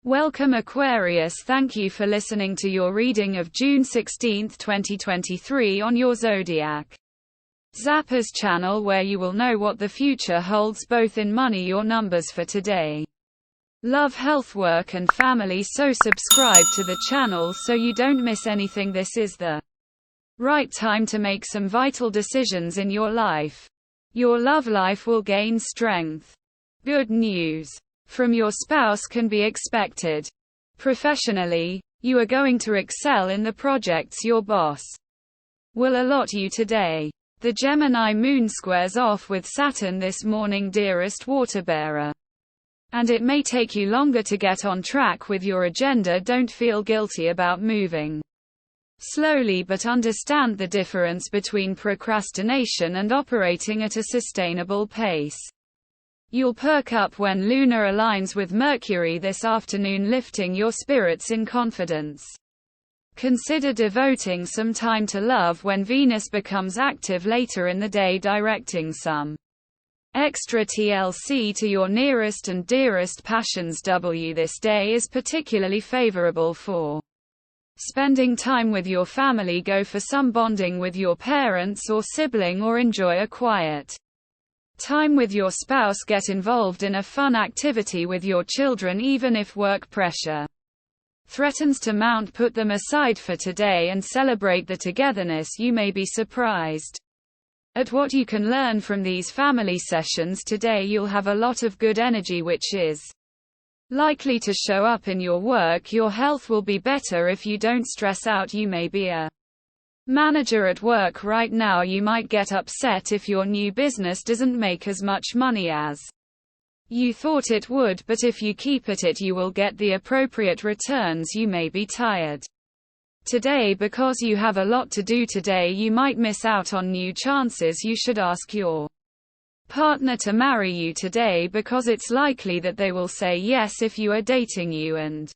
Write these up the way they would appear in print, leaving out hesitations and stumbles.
Welcome Aquarius, thank you for listening to your reading of June 16, 2023 on your Zodiac Zappers channel, where you will know what the future holds both in money or numbers for today. Love, health, work and family, so subscribe to the channel so you don't miss anything. This is the right time to make some vital decisions in your life. Your love life will gain strength. Good news from your spouse can be expected. Professionally, you are going to excel in the projects your boss will allot you today. The Gemini moon squares off with Saturn this morning, dearest waterbearer. And it may take you longer to get on track with your agenda. Don't feel guilty about moving slowly, but understand the difference between procrastination and operating at a sustainable pace. You'll perk up when Luna aligns with Mercury this afternoon, lifting your spirits in confidence. Consider devoting some time to love when Venus becomes active later in the day, directing some extra TLC to your nearest and dearest passions. This day is particularly favorable for spending time with your family. Go for some bonding with your parents or sibling, or enjoy a quiet time with your spouse. Get involved in a fun activity with your children. Even if work pressure threatens to mount, put them aside for today and celebrate the togetherness. You may be surprised at what you can learn from these family sessions today. You'll have a lot of good energy, which is likely to show up in your work. Your health will be better if you don't stress out. You may be a manager at work right now. You might get upset if your new business doesn't make as much money as you thought it would, but if you keep at it, you will get the appropriate returns. You may be tired today because you have a lot to do today. You might miss out on new chances. You should ask your partner to marry you today, because it's likely that they will say yes if you are dating you and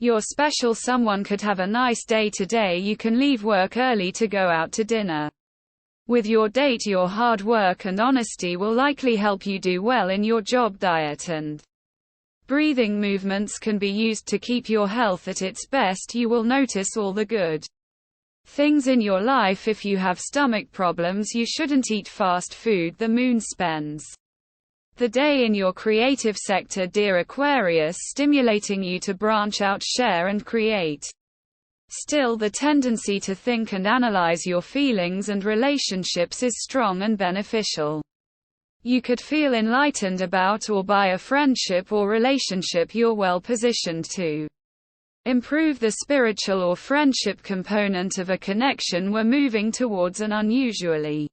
your special someone could have a nice day today. You can leave work early to go out to dinner with your date. Your hard work and honesty will likely help you do well in your job. Diet and breathing movements can be used to keep your health at its best. You will notice all the good things in your life. If you have stomach problems, you shouldn't eat fast food. The moon spends the day in your creative sector, dear Aquarius, stimulating you to branch out, share and create. Still, the tendency to think and analyze your feelings and relationships is strong and beneficial. You could feel enlightened about or by a friendship or relationship. You're well positioned to improve the spiritual or friendship component of a connection. We're moving towards an unusually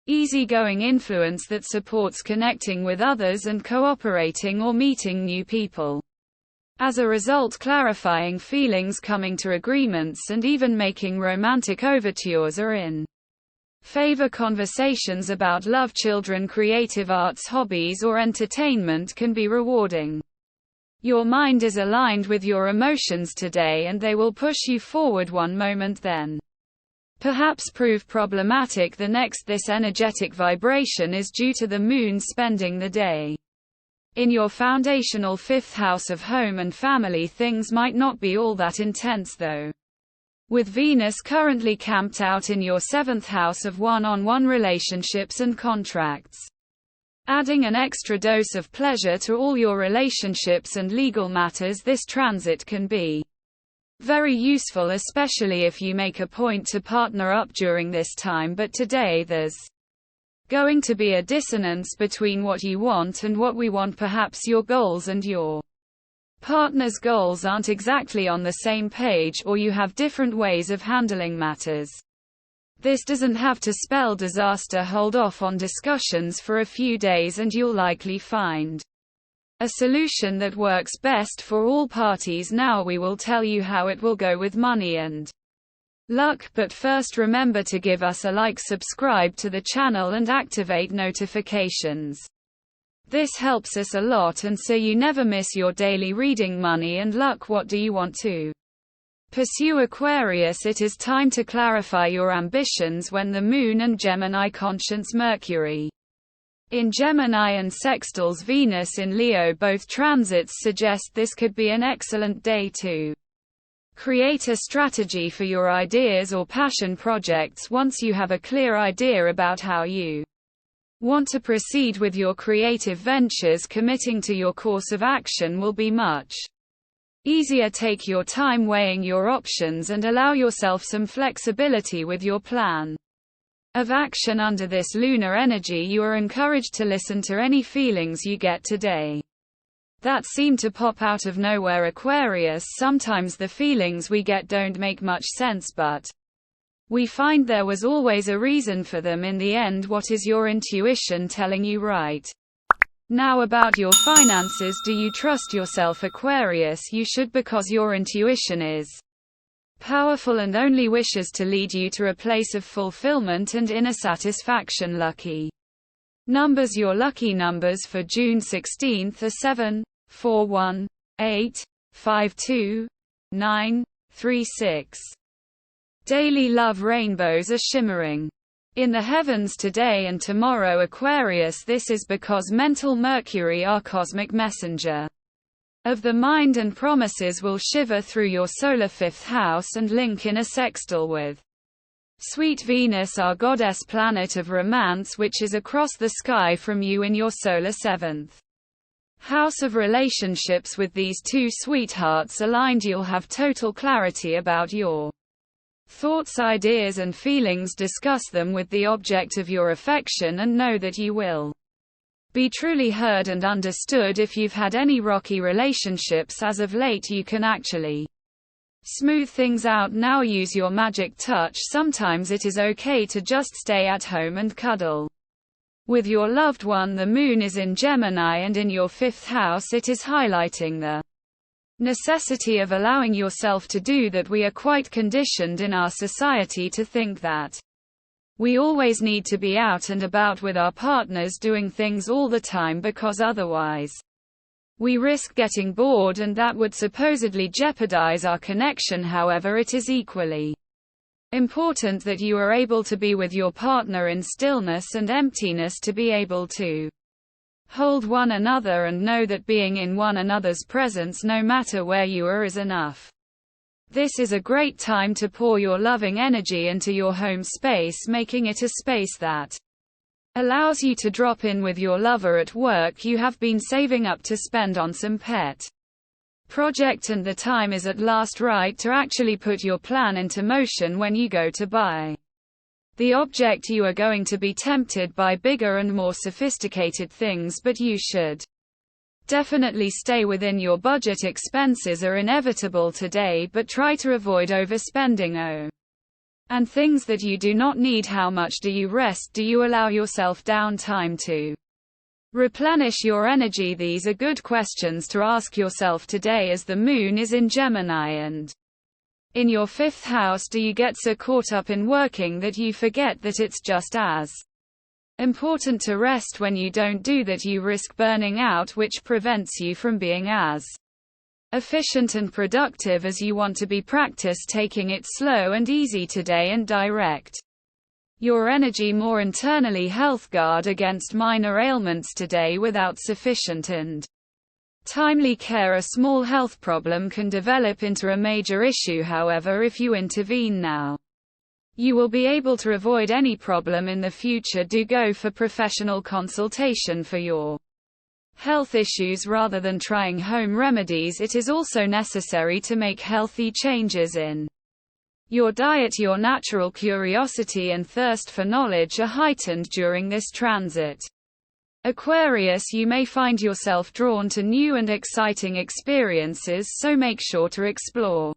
easygoing influence that supports connecting with others and cooperating or meeting new people. As a result, clarifying feelings, coming to agreements and even making romantic overtures are in favor. Conversations about love, children, creative arts, hobbies or entertainment can be rewarding. Your mind is aligned with your emotions today, and they will push you forward one moment, then perhaps prove problematic the next. This energetic vibration is due to the moon spending the day in your foundational fifth house of home and family. Things might not be all that intense though, with Venus currently camped out in your seventh house of one-on-one relationships and contracts, adding an extra dose of pleasure to all your relationships and legal matters. This transit can be very useful, especially if you make a point to partner up during this time. But today there's going to be a dissonance between what you want and what we want. Perhaps your goals and your partner's goals aren't exactly on the same page, or you have different ways of handling matters. This doesn't have to spell disaster. Hold off on discussions for a few days and you'll likely find a solution that works best for all parties. Now we will tell you how it will go with money and luck, but first remember to give us a like, subscribe to the channel and activate notifications. This helps us a lot, and so you never miss your daily reading. Money and luck. What do you want to pursue, Aquarius? It is time to clarify your ambitions when the moon and Gemini conscience Mercury In Gemini and sextiles Venus in Leo, both transits suggest this could be an excellent day to create a strategy for your ideas or passion projects once you have a clear idea about how you want to proceed with your creative ventures. Committing to your course of action will be much easier. Take your time weighing your options and allow yourself some flexibility with your plan of action. Under this lunar energy, you are encouraged to listen to any feelings you get today that seem to pop out of nowhere. Aquarius, sometimes the feelings we get don't make much sense, but we find there was always a reason for them in the end. What is your intuition telling you right now about your finances? Do you trust yourself, Aquarius? You should, because your intuition is powerful and only wishes to lead you to a place of fulfillment and inner satisfaction. Lucky numbers. Your lucky numbers for June 16 are 7, 4, 1, 8, 5, 2, 9, 3, 6. Daily love. Rainbows are shimmering in the heavens today and tomorrow, Aquarius. This is because mental Mercury, our cosmic messenger of the mind and promises, will shiver through your solar 5th house and link in a sextile with sweet Venus, our goddess planet of romance, which is across the sky from you in your solar 7th house of relationships. With these two sweethearts aligned, you'll have total clarity about your thoughts, ideas and feelings. Discuss them with the object of your affection and know that you will be truly heard and understood. If you've had any rocky relationships as of late, you can actually smooth things out now. Use your magic touch. Sometimes it is okay to just stay at home and cuddle with your loved one. The moon is in Gemini and in your 5th house. It is highlighting the necessity of allowing yourself to do that. We are quite conditioned in our society to think that we always need to be out and about with our partners, doing things all the time, because otherwise we risk getting bored and that would supposedly jeopardize our connection. However, it is equally important that you are able to be with your partner in stillness and emptiness, to be able to hold one another and know that being in one another's presence, no matter where you are, is enough. This is a great time to pour your loving energy into your home space, making it a space that allows you to drop in with your lover at work you have been saving up to spend on some pet project, and the time is at last right to actually put your plan into motion. When you go to buy the object, you are going to be tempted by bigger and more sophisticated things, but you should definitely stay within your budget. Expenses are inevitable today, but try to avoid overspending and things that you do not need. How much do you rest? Do you allow yourself downtime to replenish your energy? These are good questions to ask yourself today, as the moon is in Gemini and in your 5th house. Do you get so caught up in working that you forget that it's just as important to rest? When you don't do that, you risk burning out, which prevents you from being as efficient and productive as you want to be. Practice taking it slow and easy today and direct your energy more internally. Health. Guard against minor ailments today without sufficient and timely care. A small health problem can develop into a major issue. However, if you intervene now, you will be able to avoid any problem in the future. Do go for professional consultation for your health issues rather than trying home remedies. It is also necessary to make healthy changes in your diet. Your natural curiosity and thirst for knowledge are heightened during this transit, Aquarius. You may find yourself drawn to new and exciting experiences, so make sure to explore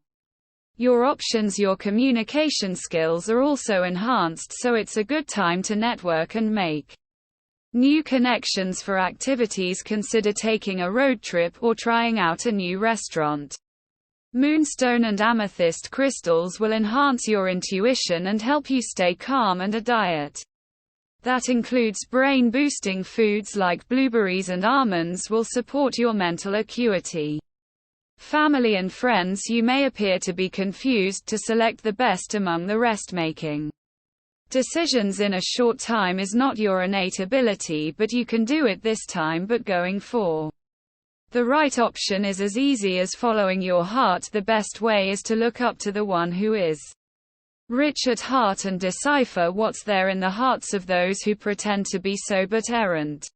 your options. Your communication skills are also enhanced, so it's a good time to network and make new connections for activities. Consider taking a road trip or trying out a new restaurant. Moonstone and amethyst crystals will enhance your intuition and help you stay calm, and a diet that includes brain-boosting foods like blueberries and almonds will support your mental acuity. Family and friends. You may appear to be confused to select the best among the rest, making Decisions in a short time is not your innate ability, but you can do it this time. But going for the right option is as easy as following your heart. The best way is to look up to the one who is rich at heart and decipher what's there in the hearts of those who pretend to be so but aren't.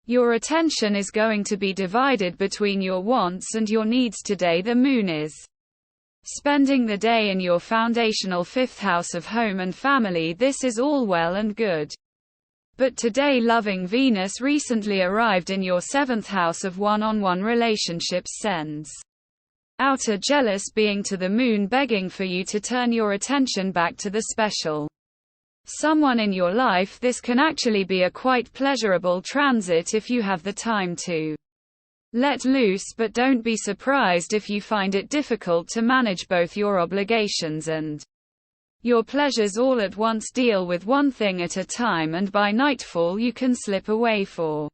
Your attention is going to be divided between your wants and your needs today. The moon is spending the day in your foundational fifth house of home and family. This is all well and good. But today loving Venus recently arrived in your seventh house of one-on-one relationships, sends out a jealous being to the moon, begging for you to turn your attention back to the special someone in your life. This can actually be a quite pleasurable transit if you have the time to let loose, but don't be surprised if you find it difficult to manage both your obligations and your pleasures all at once. Deal with one thing at a time, and by nightfall you can slip away for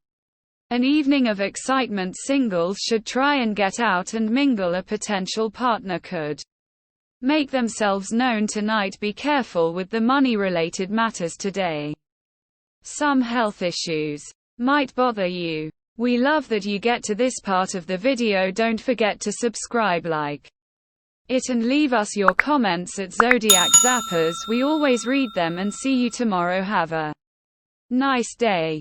an evening of excitement. Singles should try and get out and mingle. A potential partner could make themselves known tonight. Be careful with the money-related matters today. Some health issues might bother you. We love that you get to this part of the video. Don't forget to subscribe, like it, and leave us your comments at Zodiac Zappers. We always read them, and see you tomorrow. Have a nice day.